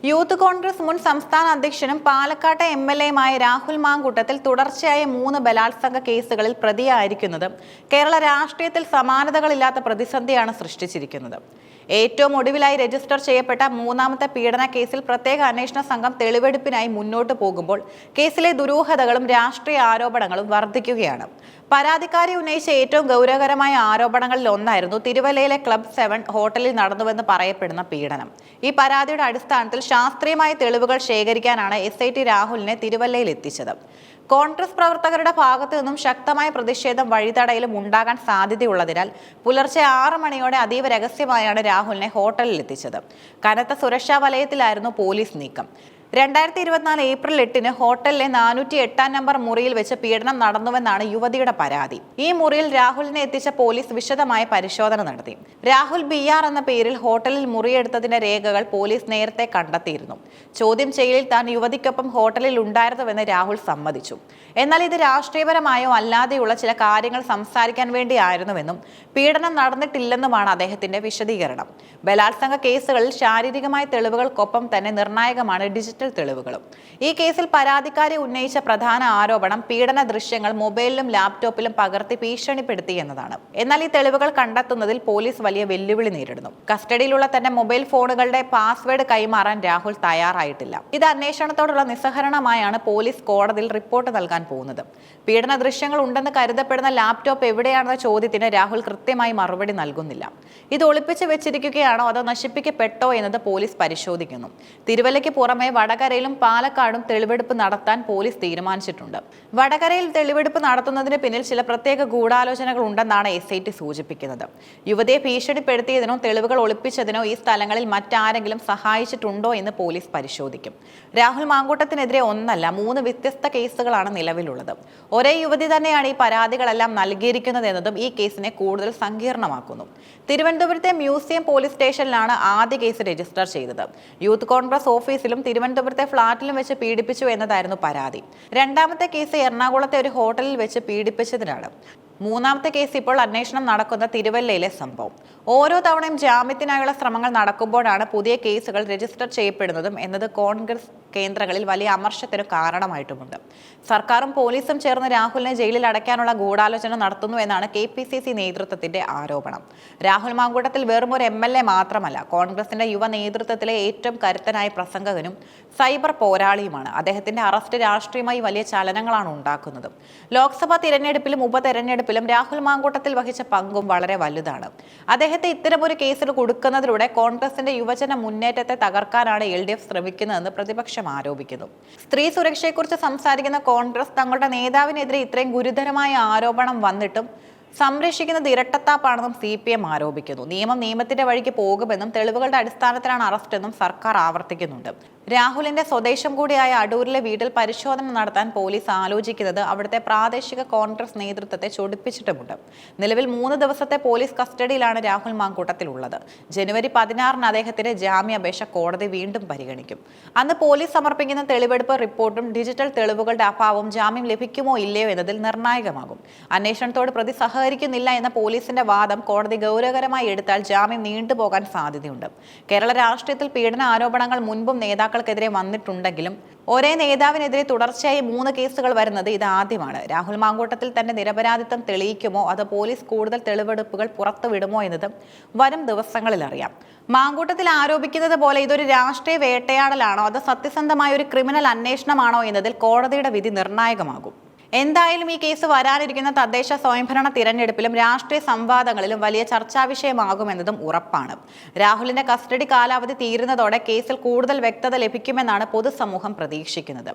Youth Congress മുൻ സംസ്ഥാന അധ്യക്ഷനും പാലക്കാട്ടെ എംഎൽഎയുമായ രാഹുൽ മാങ്കൂട്ടത്തിൽ തുടർച്ചയായ 3 ബലാത്സംഗ കേസുകളിൽ പ്രതിയായിരിക്കുന്നത് കേരള രാഷ്ട്രീയത്തിൽ സമാനതകളില്ലാത്ത പ്രതിസന്ധിയാണ് സൃഷ്ടിച്ചിരിക്കുന്നത്. ഏറ്റവും ഒടുവിലായി രജിസ്റ്റർ ചെയ്യപ്പെട്ട മൂന്നാമത്തെ പീഡന കേസിൽ പ്രത്യേക അന്വേഷണ സംഘം തെളിവെടുപ്പിനായി മുന്നോട്ട് പോകുമ്പോൾ കേസിലെ ദുരൂഹതകളും രാഷ്ട്രീയ ആരോപണങ്ങളും വർദ്ധിക്കുകയാണ്. പരാതിക്കാരി ഉന്നയിച്ച ഏറ്റവും ഗൗരവകരമായ ആരോപണങ്ങളിൽ ഒന്നായിരുന്നു തിരുവല്ലയിലെ ക്ലബ് 7 ഹോട്ടലിൽ നടന്നുവെന്ന് പറയപ്പെടുന്ന പീഡനം. ഈ പരാതിയുടെ അടിസ്ഥാനത്തിൽ ശാസ്ത്രീയമായ തെളിവുകൾ ശേഖരിക്കാനാണ് SIT രാഹുലിനെ തിരുവല്ലയിൽ എത്തിച്ചത്. കോൺഗ്രസ് പ്രവർത്തകരുടെ ഭാഗത്തു നിന്നും ശക്തമായ പ്രതിഷേധം വഴിതടയിലും ഉണ്ടാകാൻ സാധ്യതയുള്ളതിനാൽ പുലർച്ചെ 6 മണിയോടെ അതീവ രഹസ്യമായാണ് രാഹുലിനെ ഹോട്ടലിൽ എത്തിച്ചത്. കനത്ത സുരക്ഷാ വലയത്തിലായിരുന്നു പോലീസ് നീക്കം. 2024 ഏപ്രിൽ 8-ന് ഹോട്ടലിലെ 408 നമ്പർ മുറിയിൽ വെച്ച് പീഡനം നടന്നുവെന്നാണ് യുവതിയുടെ പരാതി. ഈ മുറിയിൽ രാഹുലിനെ എത്തിച്ച പോലീസ് വിശദമായ പരിശോധന നടത്തി. രാഹുൽ BR എന്ന പേരിൽ ഹോട്ടലിൽ മുറിയെടുത്തതിന്റെ രേഖകൾ പോലീസ് നേരത്തെ കണ്ടെത്തിയിരുന്നു. ചോദ്യം ചെയ്യലിൽ താൻ യുവതിക്കൊപ്പം ഹോട്ടലിൽ ഉണ്ടായിരുന്നുവെന്ന് രാഹുൽ സമ്മതിച്ചു. എന്നാൽ ഇത് രാഷ്ട്രീയപരമായോ അല്ലാതെയുള്ള ചില കാര്യങ്ങൾ സംസാരിക്കാൻ വേണ്ടിയായിരുന്നുവെന്നും പീഡനം നടന്നിട്ടില്ലെന്നുമാണ് അദ്ദേഹത്തിന്റെ വിശദീകരണം. ബലാത്സംഗ കേസുകളിൽ ശാരീരികമായ തെളിവുകൾക്കൊപ്പം തന്നെ നിർണായകമാണ് ഡിജിറ്റൽ തെളിവുകളും. ഈ കേസിൽ പരാതിക്കാരി ഉന്നയിച്ച പ്രധാന ആരോപണം പീഡന ദൃശ്യങ്ങൾ മൊബൈലിലും ലാപ്ടോപ്പിലും പകർത്തി ഭീഷണിപ്പെടുത്തി എന്നതാണ്. എന്നാൽ ഈ തെളിവുകൾ കണ്ടെത്തുന്നതിൽ പോലീസ് വലിയ വെല്ലുവിളി നേരിടുന്നു. കസ്റ്റഡിയിലുള്ള തന്റെ മൊബൈൽ ഫോണുകളുടെ പാസ്വേഡ് കൈമാറാൻ രാഹുൽ തയ്യാറായിട്ടില്ല. ഇത് അന്വേഷണത്തോടുള്ള നിസ്സഹരണമായാണ് പോലീസ് കോടതിയിൽ റിപ്പോർട്ട് നൽകാൻ പോകുന്നത്. പീഡന ദൃശ്യങ്ങൾ ഉണ്ടെന്ന് കരുതപ്പെടുന്ന ലാപ്ടോപ്പ് എവിടെയാണെന്ന ചോദ്യത്തിന് രാഹുൽ കൃത്യമായി മറുപടി നൽകുന്നില്ല. ഇത് ഒളിപ്പിച്ചു വെച്ചിരിക്കുകയാണോ അതോ നശിപ്പിക്കപ്പെട്ടോ എന്നത് പോലീസ് പരിശോധിക്കുന്നു. തിരുവല്ലയ്ക്ക് പുറമെ വടകരയിലും പാലക്കാടും തെളിവെടുപ്പ് നടത്താൻ പോലീസ് തീരുമാനിച്ചിട്ടുണ്ട്. വടകരയിൽ തെളിവെടുപ്പ് നടത്തുന്നതിന് പിന്നിൽ ചില പ്രത്യേക ഗൂഢാലോചനകൾ ഉണ്ടെന്നാണ് SIT സൂചിപ്പിക്കുന്നത്. യുവതിയെ ഭീഷണിപ്പെടുത്തിയതിനോ തെളിവുകൾ ഒളിപ്പിച്ചതിനോ ഈ സ്ഥലങ്ങളിൽ മറ്റാരെങ്കിലും സഹായിച്ചിട്ടുണ്ടോ എന്ന് പോലീസ് പരിശോധിക്കും. രാഹുൽ മാങ്കൂട്ടത്തിനെതിരെ ഒന്നല്ല 3 വ്യത്യസ്ത കേസുകളാണ് നിലവിലുള്ളത്. ഒരേ യുവതി തന്നെയാണ് ഈ പരാതികളെല്ലാം നൽകിയിരിക്കുന്നത് എന്നതും ഈ കേസിനെ കൂടുതൽ സങ്കീർണമാക്കുന്നു. തിരുവനന്തപുരത്തെ മ്യൂസിയം പോലീസ് സ്റ്റേഷനിലാണ് ആദ്യ കേസ് രജിസ്റ്റർ ചെയ്തത്. യൂത്ത് കോൺഗ്രസ് ഓഫീസിലും തിരുവനന്തപുരത്തെ ഫ്ളാറ്റിലും വെച്ച് പീഡിപ്പിച്ചു എന്നതായിരുന്നു പരാതി. രണ്ടാമത്തെ കേസ് എറണാകുളത്തെ ഒരു ഹോട്ടലിൽ വെച്ച് പീഡിപ്പിച്ചതിനാണ്. മൂന്നാമത്തെ കേസ് ഇപ്പോൾ അന്വേഷണം നടക്കുന്ന തിരുവല്ലയിലെ സംഭവം. ഓരോ തവണയും ജാമ്യത്തിനായുള്ള ശ്രമങ്ങൾ നടക്കുമ്പോഴാണ് പുതിയ കേസുകൾ രജിസ്റ്റർ ചെയ്യപ്പെടുന്നതും എന്നത് കോൺഗ്രസ് കേന്ദ്രങ്ങളിൽ വലിയ അമർഷത്തിന് കാരണമായിട്ടുമുണ്ട്. സർക്കാരും പോലീസും ചേർന്ന് രാഹുലിനെ ജയിലിൽ അടയ്ക്കാനുള്ള ഗൂഢാലോചന നടത്തുന്നു എന്നാണ് KPCC നേതൃത്വത്തിന്റെ ആരോപണം. രാഹുൽ മാങ്കൂട്ടത്തിൽ വെറും ഒരു MLA മാത്രമല്ല, കോൺഗ്രസിന്റെ യുവ നേതൃത്വത്തിലെ ഏറ്റവും കരുത്തനായ പ്രസംഗകനും സൈബർ പോരാളിയുമാണ്. അദ്ദേഹത്തിന്റെ അറസ്റ്റ് രാഷ്ട്രീയമായി വലിയ ചലനങ്ങളാണ് ഉണ്ടാക്കുന്നത്. ലോക്സഭാ തിരഞ്ഞെടുപ്പിലും ഉപതെരഞ്ഞെടുപ്പിലും രാഹുൽ മാങ്കൂട്ടത്തിൽ വഹിച്ച പങ്കും വളരെ വലുതാണ്. അദ്ദേഹത്തെ ഇത്തരമൊരു കേസിൽ കൊടുക്കുന്നതിലൂടെ കോൺഗ്രസിന്റെ യുവജന മുന്നേറ്റത്തെ തകർക്കാനാണ് LDF ശ്രമിക്കുന്നതെന്ന് പ്രതിപക്ഷം ആരോപിക്കുന്നു. സ്ത്രീ സുരക്ഷയെക്കുറിച്ച് സംസാരിക്കുന്ന കോൺഗ്രസ് തങ്ങളുടെ നേതാവിനെതിരെ ഇത്രയും ഗുരുതരമായ ആരോപണം വന്നിട്ടും സംരക്ഷിക്കുന്നത് ഇരട്ടത്താപ്പാണെന്നും CPM ആരോപിക്കുന്നു. നിയമം നിയമത്തിന്റെ വഴിക്ക് പോകുമെന്നും തെളിവുകളുടെ അടിസ്ഥാനത്തിലാണ് അറസ്റ്റെന്നും സർക്കാർ ആവർത്തിക്കുന്നുണ്ട്. രാഹുലിന്റെ സ്വദേശം കൂടിയായ അടൂരിലെ വീട്ടിൽ പരിശോധന നടത്താൻ പോലീസ് ആലോചിക്കുന്നത് അവിടുത്തെ പ്രാദേശിക കോൺഗ്രസ് നേതൃത്വത്തെ ചൊടിപ്പിച്ചിട്ടുമുണ്ട്. നിലവിൽ 3 ദിവസത്തെ പോലീസ് കസ്റ്റഡിയിലാണ് രാഹുൽ മാങ്കൂട്ടത്തിലുള്ളത്. ജനുവരി 16-ന് അദ്ദേഹത്തിന്റെ ജാമ്യാപേക്ഷ കോടതി വീണ്ടും പരിഗണിക്കും. അന്ന് പോലീസ് സമർപ്പിക്കുന്ന തെളിവെടുപ്പ് റിപ്പോർട്ടും ഡിജിറ്റൽ തെളിവുകളുടെ അഭാവവും ജാമ്യം ലഭിക്കുമോ ഇല്ലയോ എന്നതിൽ നിർണായകമാകും. അന്വേഷണത്തോട് പ്രതി സഹകരിക്കുന്നില്ല എന്ന പോലീസിന്റെ വാദം കോടതി ഗൗരവകരമായി എടുത്താൽ ജാമ്യം നീണ്ടുപോകാൻ സാധ്യതയുണ്ട്. കേരള രാഷ്ട്രീയത്തിൽ പീഡന ആരോപണങ്ങൾ മുൻപും നേതാക്കൾക്കെതിരെ വന്നിട്ടുണ്ടെങ്കിലും ഒരേ നേതാവിനെതിരെ തുടർച്ചയായി 3 കേസുകൾ വരുന്നത് ഇത് ആദ്യമാണ്. രാഹുൽ മാങ്കൂട്ടത്തിൽ തന്റെ നിരപരാധിത്വം തെളിയിക്കുമോ അതോ പോലീസ് കൂടുതൽ തെളിവെടുപ്പുകൾ പുറത്തുവിടുമോ എന്നത് വരും ദിവസങ്ങളിൽ അറിയാം. മാങ്കൂട്ടത്തിൽ ആരോപിക്കുന്നത് പോലെ ഇതൊരു രാഷ്ട്രീയ വേട്ടയാടലാണോ അതോ സത്യസന്ധമായ ഒരു ക്രിമിനൽ അന്വേഷണമാണോ എന്നതിൽ കോടതിയുടെ വിധി നിർണായകമാകും. എന്തായാലും ഈ കേസ് വരാനിരിക്കുന്ന തദ്ദേശ സ്വയംഭരണ തിരഞ്ഞെടുപ്പിലും രാഷ്ട്രീയ സംവാദങ്ങളിലും വലിയ ചർച്ചാ വിഷയമാകുമെന്നതും ഉറപ്പാണ്. രാഹുലിന്റെ കസ്റ്റഡി കാലാവധി തീരുന്നതോടെ കേസിൽ കൂടുതൽ വ്യക്തത ലഭിക്കുമെന്നാണ് പൊതുസമൂഹം പ്രതീക്ഷിക്കുന്നത്.